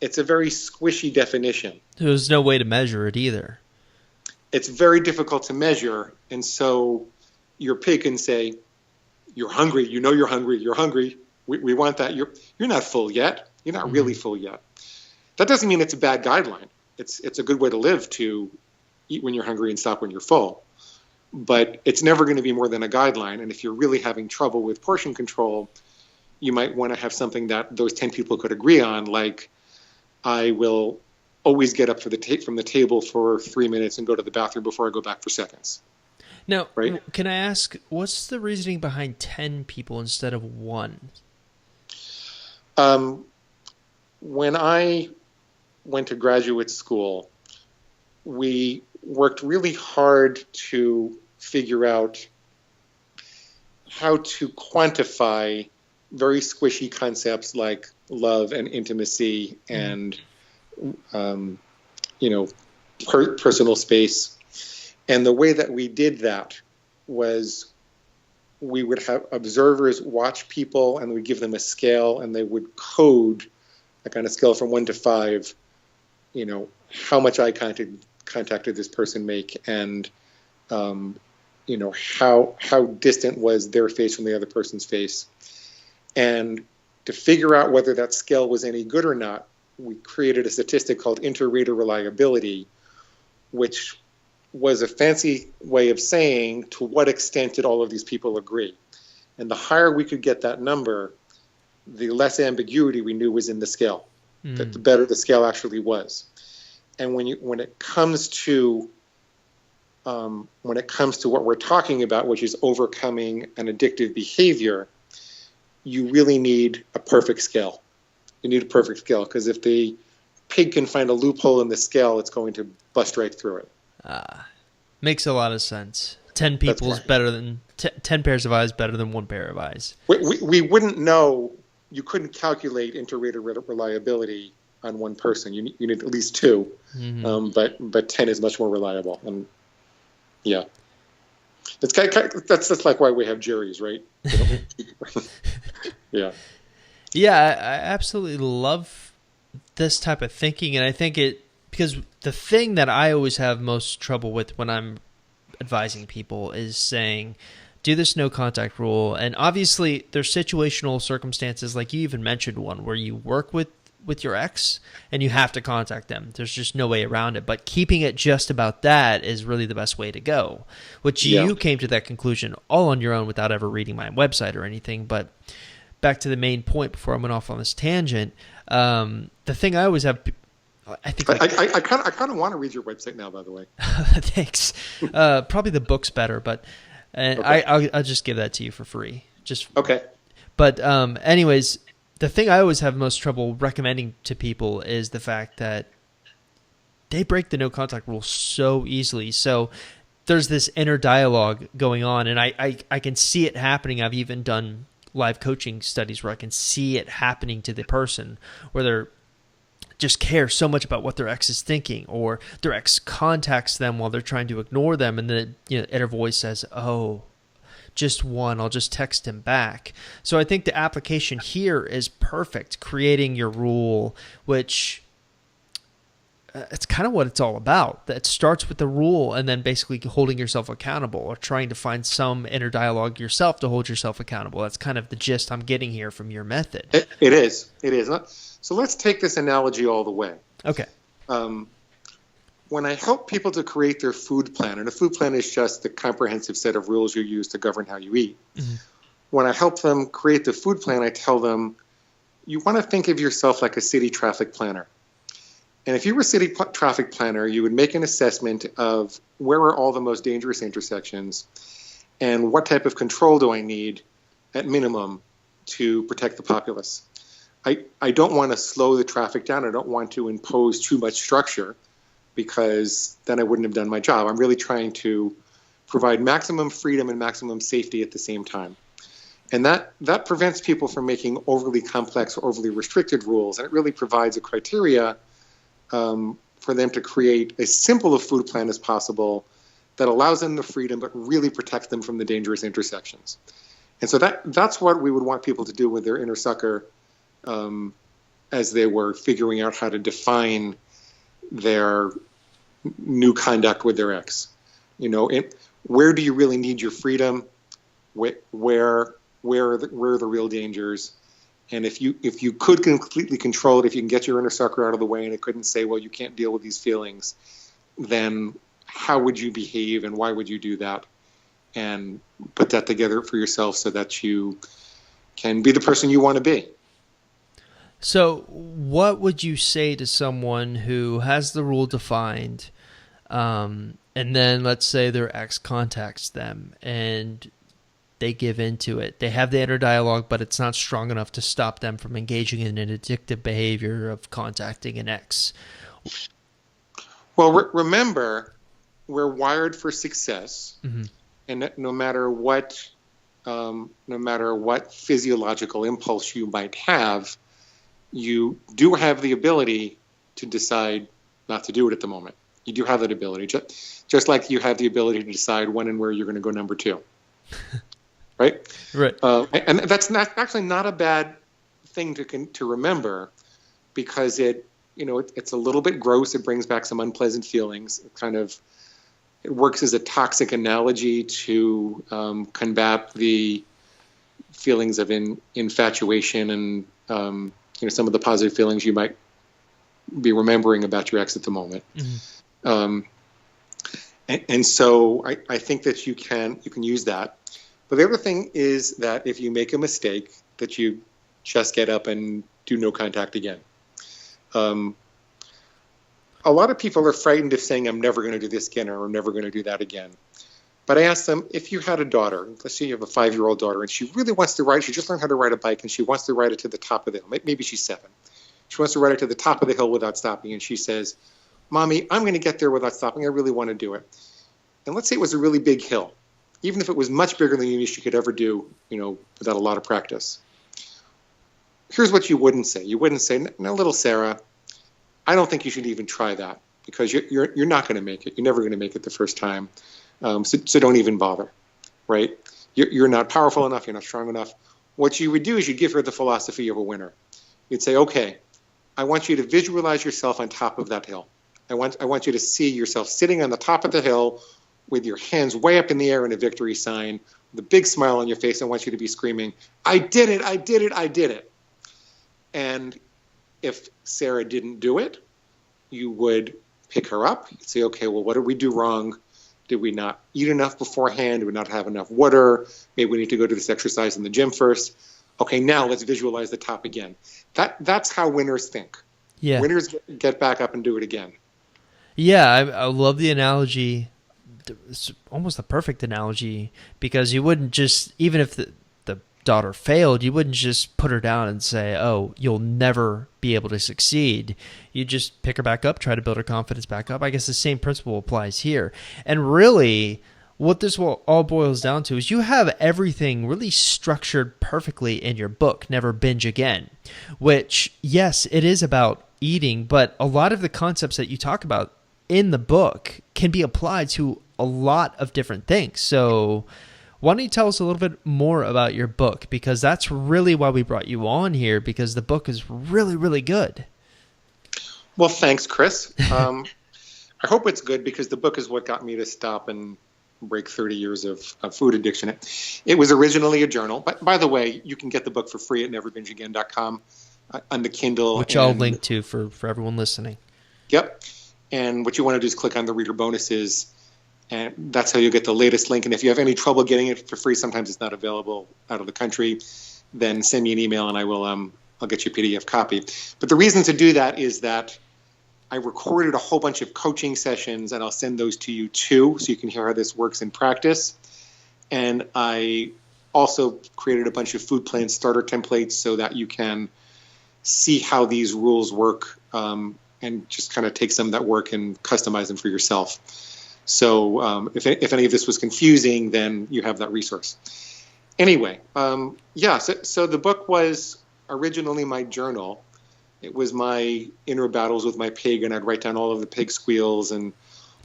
it's a very squishy definition. There's no way to measure it either. It's very difficult to measure, and so your pig can say, you're hungry, you're hungry, you're hungry, we want that, you're not full yet, you're not really full yet. That doesn't mean it's a bad guideline. It's a good way to live, to eat when you're hungry and stop when you're full. But it's never going to be more than a guideline, and if you're really having trouble with portion control, you might want to have something that those 10 people could agree on, like, I will always get up from the table for 3 minutes and go to the bathroom before I go back for seconds. Now, right? Can I ask, what's the reasoning behind 10 people instead of 1? When I went to graduate school, we worked really hard to figure out how to quantify very squishy concepts like love and intimacy and personal space. And the way that we did that was we would have observers watch people, and we'd give them a scale, and they would code, like on a scale from 1 to 5, how much eye contact did this person make, and how distant was their face from the other person's face. And to figure out whether that scale was any good or not, we created a statistic called inter-reader reliability, which was a fancy way of saying to what extent did all of these people agree. And the higher we could get that number, the less ambiguity we knew was in the scale, that the better the scale actually was. And when it comes to when it comes to what we're talking about, which is overcoming an addictive behavior, you really need a perfect scale. You need a perfect scale, because if the pig can find a loophole in the scale, it's going to bust right through it. Makes a lot of sense. 10 people is better than 10 pairs of eyes, better than one pair of eyes. We wouldn't know. You couldn't calculate inter-rater reliability on one person. You need at least two, but 10 is much more reliable. And yeah, that's like why we have juries, right? Yeah. Yeah, I absolutely love this type of thinking, and I think because the thing that I always have most trouble with when I'm advising people is saying, do this no contact rule. And obviously there's situational circumstances, like you even mentioned one where you work with your ex and you have to contact them. There's just no way around it. But keeping it just about that is really the best way to go, which you came to that conclusion all on your own without ever reading my website or anything. But back to the main point before I went off on this tangent, the thing I always have, I think I kind of want to read your website now, by the way. Thanks. Probably the book's better, but okay. I'll just give that to you for free. Just okay. But anyways, the thing I always have most trouble recommending to people is the fact that they break the no contact rule so easily. So there's this inner dialogue going on, and I can see it happening. I've even done live coaching studies where I can see it happening to the person, where they're just care so much about what their ex is thinking, or their ex contacts them while they're trying to ignore them, and the inner voice says, "Oh, just one, I'll just text him back." So I think the application here is perfect, creating your rule, which it's kind of what it's all about. That starts with the rule and then basically holding yourself accountable, or trying to find some inner dialogue yourself to hold yourself accountable. That's kind of the gist I'm getting here from your method. It is. So let's take this analogy all the way. Okay. When I help people to create their food plan, and a food plan is just the comprehensive set of rules you use to govern how you eat. Mm-hmm. When I help them create the food plan, I tell them, you want to think of yourself like a city traffic planner. And if you were a city traffic planner, you would make an assessment of where are all the most dangerous intersections and what type of control do I need at minimum to protect the populace. I don't want to slow the traffic down. I don't want to impose too much structure, because then I wouldn't have done my job. I'm really trying to provide maximum freedom and maximum safety at the same time. And that prevents people from making overly complex or overly restricted rules. And it really provides a criteria for them to create as simple a food plan as possible that allows them the freedom but really protects them from the dangerous intersections. And so that's what we would want people to do with their inner sucker as they were figuring out how to define their new conduct with their ex. Where do you really need your freedom? Where are the real dangers? And if you could completely control it, if you can get your inner sucker out of the way and it couldn't say, well, you can't deal with these feelings, then how would you behave and why would you do that? And put that together for yourself so that you can be the person you want to be. So what would you say to someone who has the rule defined, and then let's say their ex contacts them and they give into it? They have the inner dialogue, but it's not strong enough to stop them from engaging in an addictive behavior of contacting an ex. Well, remember, we're wired for success, mm-hmm. and no matter what physiological impulse you might have, you do have the ability to decide not to do it at the moment. You do have that ability, just like you have the ability to decide when and where you're going to go number two. Right? Right. And that's actually not a bad thing to remember, because it's a little bit gross. It brings back some unpleasant feelings. It works as a toxic analogy to combat the feelings of infatuation and some of the positive feelings you might be remembering about your ex at the moment. Mm-hmm. And so I think that you can use that. But the other thing is that if you make a mistake, that you just get up and do no contact again. a lot of people are frightened of saying, I'm never going to do this again, or I'm never going to do that again. But I asked them, if you had a daughter, let's say you have a 5-year-old daughter, and she really wants to ride, she just learned how to ride a bike, and she wants to ride it to the top of the hill. Maybe she's 7. She wants to ride it to the top of the hill without stopping, and she says, Mommy, I'm going to get there without stopping. I really want to do it. And let's say it was a really big hill, even if it was much bigger than she could ever do, without a lot of practice. Here's what you wouldn't say. You wouldn't say, no, little Sarah, I don't think you should even try that, because you're not going to make it. You're never going to make it the first time. So don't even bother, right? You're not powerful enough. You're not strong enough. What you would do is you'd give her the philosophy of a winner. You'd say, okay, I want you to visualize yourself on top of that hill. I want you to see yourself sitting on the top of the hill with your hands way up in the air in a victory sign, with a big smile on your face. I want you to be screaming, I did it, I did it, I did it. And if Sarah didn't do it, you would pick her up. You'd say, okay, well, what did we do wrong? Did we not eat enough beforehand? Did we not have enough water? Maybe we need to go to this exercise in the gym first. Okay, now let's visualize the top again. That's how winners think. Yeah. Winners get back up and do it again. Yeah, I love the analogy. It's almost the perfect analogy, because you wouldn't just, even if the daughter failed, you wouldn't just put her down and say, oh, you'll never be able to succeed. You just pick her back up, try to build her confidence back up. I guess the same principle applies here. And really, what this all boils down to is you have everything really structured perfectly in your book, Never Binge Again, which, yes, it is about eating, but a lot of the concepts that you talk about in the book can be applied to a lot of different things. So why don't you tell us a little bit more about your book? Because that's really why we brought you on here, because the book is really, really good. Well, thanks, Chris. I hope it's good, because the book is what got me to stop and break 30 years of food addiction. It was originally a journal. But by the way, you can get the book for free at neverbingeagain.com on the Kindle. Which I'll link to for everyone listening. Yep. And what you want to do is click on the reader bonuses, and that's how you get the latest link. And if you have any trouble getting it for free, sometimes it's not available out of the country, then send me an email and I'll get you a PDF copy. But the reason to do that is that I recorded a whole bunch of coaching sessions, and I'll send those to you too, so you can hear how this works in practice. And I also created a bunch of food plan starter templates so that you can see how these rules work, and just kind of take some that work and customize them for yourself. So if any of this was confusing, then you have that resource. Anyway, so the book was originally my journal. It was my inner battles with my pig, and I'd write down all of the pig squeals and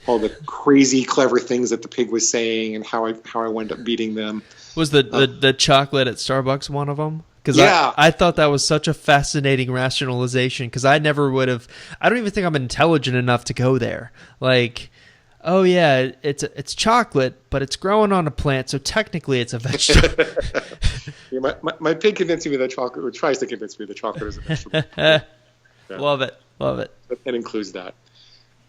all the crazy, clever things that the pig was saying and how I wound up beating them. Was the chocolate at Starbucks one of them? Because yeah. I thought that was such a fascinating rationalization, because I never would have. I don't even think I'm intelligent enough to go there. Like, oh yeah, it's chocolate, but it's growing on a plant, so technically it's a vegetable. Yeah, my pig convinced me that chocolate, or tries to convince me that chocolate is a vegetable. Yeah. Love it. It includes that.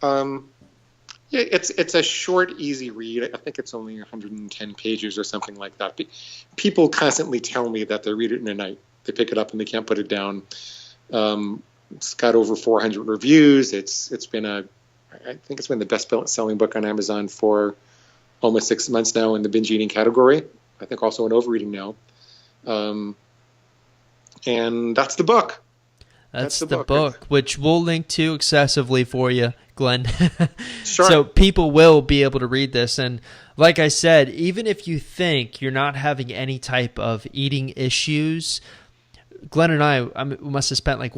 Yeah, it's a short, easy read. I think it's only 110 pages or something like that. People constantly tell me that they read it in a night. They pick it up and they can't put it down. It's got over 400 reviews. I think it's been the best-selling book on Amazon for almost 6 months now in the binge eating category. I think also in overeating now. And that's the book. That's the book, which we'll link to excessively for you, Glenn. Sure. So people will be able to read this. And like I said, even if you think you're not having any type of eating issues, Glenn and I we must have spent like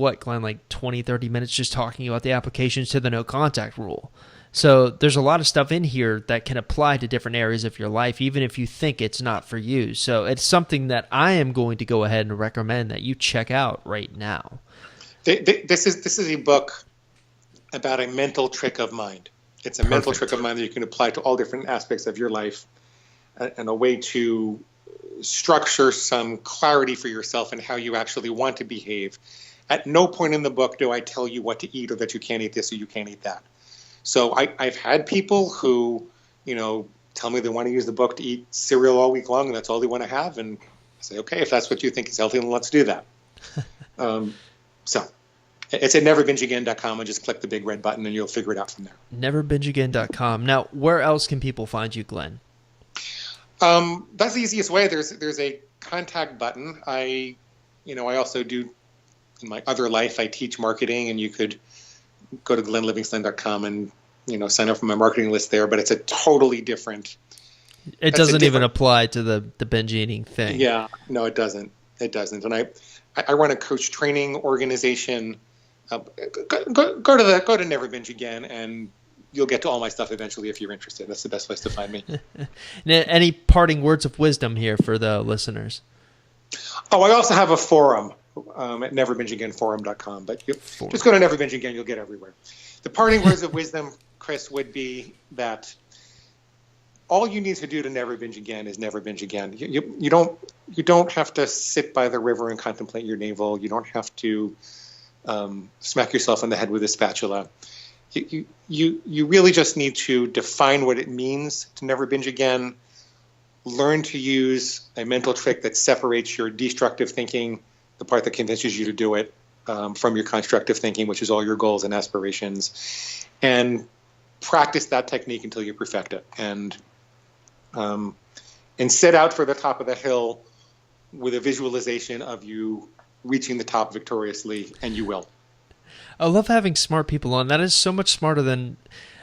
20, 30 minutes just talking about the applications to the no contact rule. So there's a lot of stuff in here that can apply to different areas of your life, even if you think it's not for you. So it's something that I am going to go ahead and recommend that you check out right now. This is a book about a mental trick of mind. It's a mental trick of mind that you can apply to all different aspects of your life, and a way to structure some clarity for yourself and how you actually want to behave. At no point in the book do I tell you what to eat, or that you can't eat this or you can't eat that. So I've had people who, tell me they want to use the book to eat cereal all week long, and that's all they want to have. And I say, okay, if that's what you think is healthy, then let's do that. So It's at neverbingeagain.com, and just click the big red button and you'll figure it out from there. Neverbingeagain.com. Now, where else can people find you, Glenn? That's the easiest way. There's a contact button. I also do, in my other life, I teach marketing, and you could go to glenlivingston.com and, sign up for my marketing list there, but it's a totally different. It doesn't even apply to the binge eating thing. Yeah, no, it doesn't. It doesn't. And I run a coach training organization. Go to Never Binge Again, and you'll get to all my stuff eventually if you're interested. That's the best place to find me. Any parting words of wisdom here for the listeners? Oh, I also have a forum at neverbingeagainforum.com, but just go to Never Binge Again, you'll get everywhere. The parting words of wisdom, Chris, would be that all you need to do to never binge again is never binge again. You don't have to sit by the river and contemplate your navel. You don't have to smack yourself on the head with a spatula. You really just need to define what it means to never binge again. Learn to use a mental trick that separates your destructive thinking, the part that convinces you to do it, from your constructive thinking, which is all your goals and aspirations, and practice that technique until you perfect it. And set out for the top of the hill with a visualization of you reaching the top victoriously, and you will. I love having smart people on. That is so much smarter than...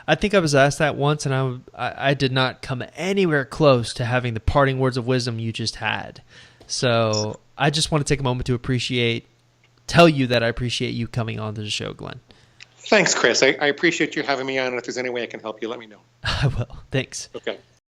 I think I was asked that once, and I did not come anywhere close to having the parting words of wisdom you just had. So I just want to take a moment to tell you that I appreciate you coming on to the show, Glenn. Thanks, Chris. I appreciate you having me on, and if there's any way I can help you, let me know. I will. Thanks. Okay.